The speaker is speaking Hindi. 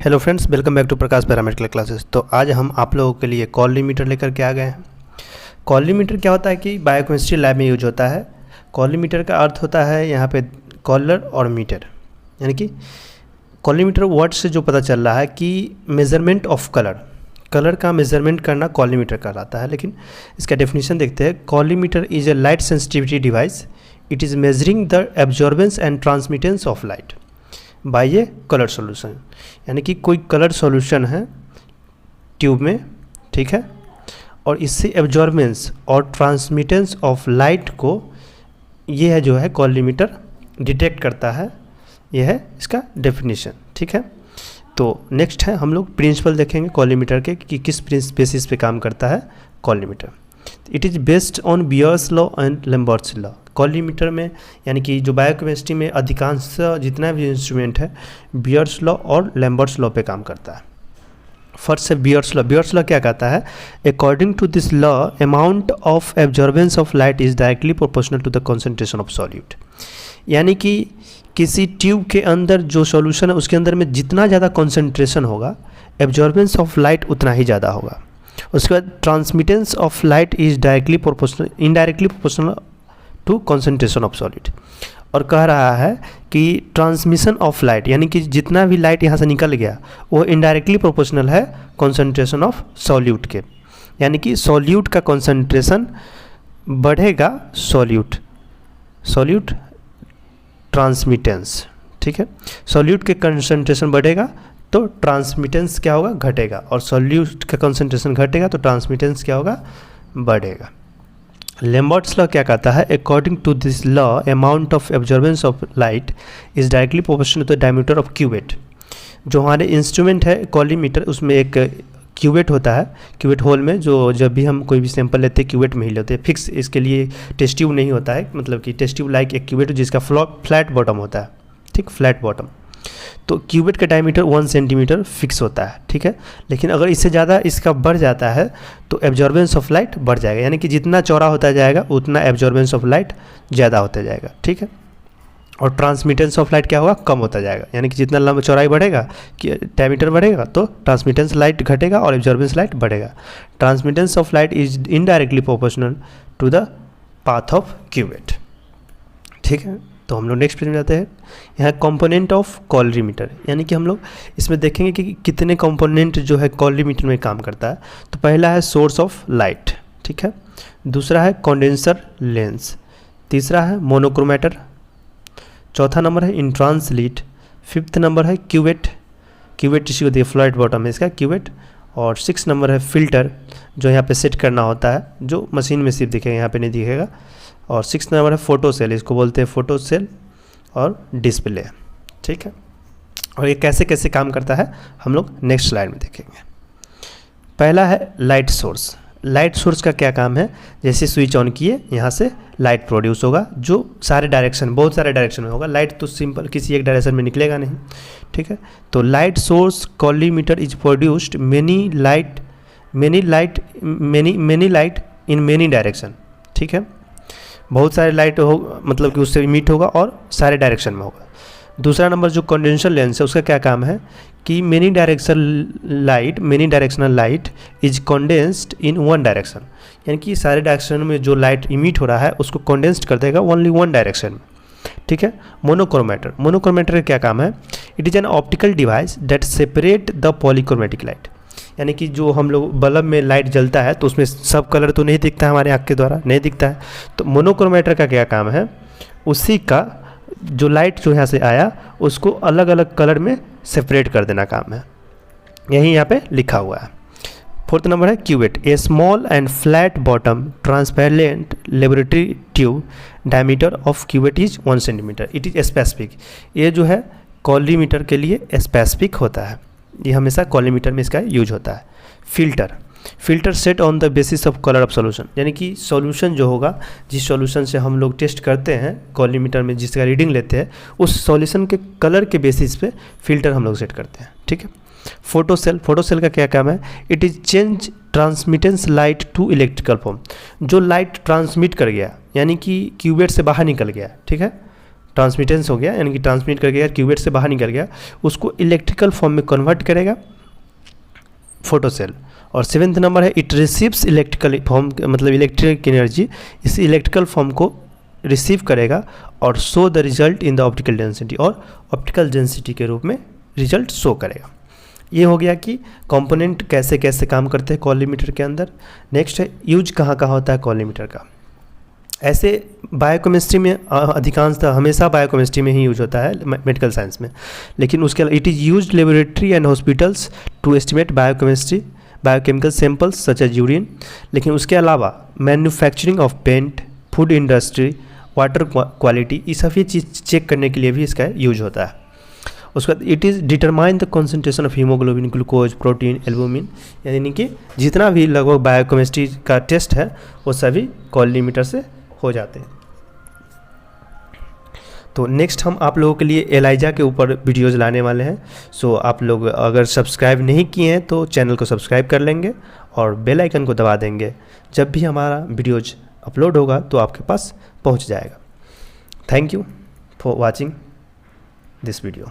Hello friends, welcome back to Prakash paramedical classes. तो आज हम आप लोगों के लिए कॉलीमीटर लेकर के आ गए हैं। कॉलीमीटर क्या होता है कि बायोकेमिस्ट्री लैब में यूज होता है। कॉलीमीटर का अर्थ होता है यहाँ पे कॉलर और मीटर, यानी कि कॉलीमीटर वर्ड से जो पता चल रहा है कि मेजरमेंट ऑफ कलर का मेजरमेंट करना कॉलीमीटर कहलाता है। लेकिन इसका डेफिनेशन देखते हैं। Collimator is a light sensitivity device. It is measuring the absorbance and transmittance of light by A colour solution, यानी कि कोई कलर सॉल्यूशन है ट्यूब में, ठीक है, और इससे एब्जॉर्बेंस और ट्रांसमिटेंस ऑफ लाइट को ये है जो है कॉलीमीटर डिटेक्ट करता है। ये है इसका डेफिनेशन, ठीक है। तो नेक्स्ट है हम लोग प्रिंसिपल देखेंगे कॉलीमीटर के कि किस बेसिस पे काम करता है collimator. It is based on bears law and Lambert's law. Collimator में यानी कि जो बायोकेमिस्ट्री में अधिकांश जितना भी इंस्ट्रूमेंट है बियर्स लॉ और लैम्बर्ट्स लॉ पे काम करता है। फर्स्ट है बियर्स लॉ। बियर्स लॉ क्या कहता है? According to this law amount of absorbance of light is directly proportional to the concentration of solute. यानी कि किसी ट्यूब के अंदर जो सॉल्यूशन है उसके अंदर में जितना ज़्यादा कॉन्सेंट्रेशन होगा एब्जॉर्बेंस ऑफ लाइट उतना ही ज़्यादा होगा। उसके बाद transmittance of light is directly proportional indirectly proportional to concentration of solid. और कह रहा है कि ट्रांसमिशन ऑफ लाइट यानी कि जितना भी लाइट यहाँ से निकल गया वो इनडायरेक्टली प्रोपोर्शनल है कॉन्सेंट्रेशन ऑफ सॉल्यूट के। यानी कि सॉल्यूट का कॉन्सेंट्रेशन बढ़ेगा, सॉल्यूट ट्रांसमिटेंस, ठीक है। सॉल्यूट के कंसंट्रेशन बढ़ेगा तो ट्रांसमिटेंस क्या होगा? घटेगा। और सॉल्यूट का कंसंट्रेशन घटेगा तो ट्रांसमिटेंस क्या होगा? बढ़ेगा। लैम्बर्ट्स लॉ क्या कहता है? According to this law amount of absorbance of light is directly proportional to the diameter of cuvette. जो हमारे इंस्ट्रूमेंट है कॉलीमीटर उसमें एक क्यूवेट होता है। क्यूवेट होल में जो जब भी हम कोई भी सैंपल लेते हैं क्यूवेट में ही लेते हैं, फिक्स इसके लिए टेस्ट ट्यूब नहीं होता है। मतलब कि टेस्ट ट्यूब लाइक एक क्यूवेट जिसका फ्लैट बॉटम होता है, ठीक, फ्लैट बॉटम। तो क्यूवेट का डायमीटर 1 सेंटीमीटर फिक्स होता है, ठीक है। लेकिन अगर इससे ज़्यादा इसका बढ़ जाता है तो एब्जॉर्बेंस ऑफ लाइट बढ़ जाएगा। यानी कि जितना चौड़ा होता जाएगा उतना एब्जॉर्बेंस ऑफ लाइट ज़्यादा होता जाएगा, ठीक है। और ट्रांसमिटेंस ऑफ लाइट क्या होगा? कम होता जाएगा। यानी कि जितना लंबा चौड़ाई बढ़ेगा कि डायमीटर बढ़ेगा तो ट्रांसमिटेंस लाइट घटेगा और एब्जॉर्बेंस लाइट बढ़ेगा। Transmittance of light is indirectly proportional to the path of cuvette, ठीक है। तो हम लोग नेक्स्ट पेज में जाते हैं। यहाँ कंपोनेंट ऑफ कॉलीमीटर, यानी कि हम लोग इसमें देखेंगे कि कितने कंपोनेंट जो है कॉलीमीटर में काम करता है। तो पहला है सोर्स ऑफ लाइट, ठीक है। दूसरा है कंडेंसर लेंस। तीसरा है मोनोक्रोमेटर। चौथा नंबर है इंट्रांस लीड। फिफ्थ नंबर है क्यूवेट इसी को दिए फ्लैट बॉटम है इसका क्यूवेट। और 6 नंबर है फिल्टर जो यहाँ पे सेट करना होता है, जो मशीन में सिर्फ दिखेगा, यहाँ पे नहीं दिखेगा। और 6 नंबर है फोटो सेल, इसको बोलते हैं फोटो सेल और डिस्प्ले, ठीक है। और ये कैसे कैसे काम करता है हम लोग नेक्स्ट स्लाइड में देखेंगे। पहला है लाइट सोर्स। लाइट सोर्स का क्या काम है? जैसे स्विच ऑन किए यहाँ से लाइट प्रोड्यूस होगा जो बहुत सारे डायरेक्शन में होगा। लाइट तो सिंपल किसी एक डायरेक्शन में निकलेगा नहीं, ठीक है। तो light source collimator is produced many light in many direction, ठीक है। बहुत सारे लाइट हो मतलब कि उससे इमिट होगा और सारे डायरेक्शन में होगा। दूसरा नंबर जो कंडेंसर लेंस है उसका क्या काम है कि many directional light is condensed in one direction. यानी कि सारे डायरेक्शन में जो लाइट इमिट हो रहा है उसको कंडेंस्ड कर देगा ओनली वन डायरेक्शन में, ठीक है। मोनोक्रोमेटर का क्या काम है? It is an optical device that separate the polychromatic light. यानी कि जो हम लोग बल्ब में लाइट जलता है तो उसमें सब कलर तो नहीं दिखता है, हमारे आँख के द्वारा नहीं दिखता है। तो मोनोक्रोमेटर का क्या काम है? उसी का जो लाइट जो यहाँ से आया उसको अलग अलग कलर में सेपरेट कर देना काम है, यही यहाँ पे लिखा हुआ है। 4th नंबर है cuvette. A small and flat bottom transparent laboratory tube diameter of cuvette is 1 centimetre. It is specific. ये जो है कॉलीमीटर के लिए स्पेसिफिक होता है, ये हमेशा कॉलीमीटर में इसका यूज होता है। Filter set on the basis of colour of solution, यानी कि सॉल्यूशन जो होगा जिस सॉल्यूशन से हम लोग टेस्ट करते हैं कॉलीमीटर में जिसका रीडिंग लेते हैं उस सॉल्यूशन के कलर के बेसिस पे फिल्टर हम लोग सेट करते हैं, ठीक है। फोटो सेल का क्या काम है? It is change transmittance light to electrical form. जो लाइट ट्रांसमिट कर गया यानी कि क्यूवेट से बाहर निकल गया, ठीक है, ट्रांसमिटेंस हो गया, यानी कि ट्रांसमिट कर गया, क्यूवेट से बाहर निकल गया, उसको इलेक्ट्रिकल फॉर्म में कन्वर्ट करेगा फोटोसेल। और 7th नंबर है इट रिसीव्स इलेक्ट्रिकल फॉर्म, मतलब इलेक्ट्रिक एनर्जी इस इलेक्ट्रिकल फॉर्म को रिसीव करेगा और show the result in the optical density, और ऑप्टिकल डेंसिटी के रूप में रिजल्ट शो करेगा। ये हो गया कि कंपोनेंट कैसे कैसे काम करते हैं कॉलीमीटर के अंदर। नेक्स्ट है यूज कहाँ कहाँ होता है कॉलीमीटर का। ऐसे बायोकेमिस्ट्री में अधिकांशतः हमेशा बायोकेमिस्ट्री में ही यूज होता है, मेडिकल साइंस में, लेकिन उसके अलावा it is use laboratory and hospitals to estimate biochemistry biochemical samples such as urine. लेकिन उसके अलावा manufacturing of paint, food industry, water quality, ये सभी चीज़ चेक करने के लिए भी इसका यूज होता है। उसके बाद it is determine the concentration of haemoglobin, glucose, protein, albumin, यानी कि जितना भी लगभग बायोकेमिस्ट्री का टेस्ट है वो सभी कॉलीमीटर से हो जाते हैं। तो नेक्स्ट हम आप लोगों के लिए एलाइजा के ऊपर वीडियोज़ लाने वाले हैं। सो आप लोग अगर सब्सक्राइब नहीं किए हैं तो चैनल को सब्सक्राइब कर लेंगे और बेल आइकन को दबा देंगे। जब भी हमारा वीडियोज अपलोड होगा तो आपके पास पहुंच जाएगा। Thank you for watching this video.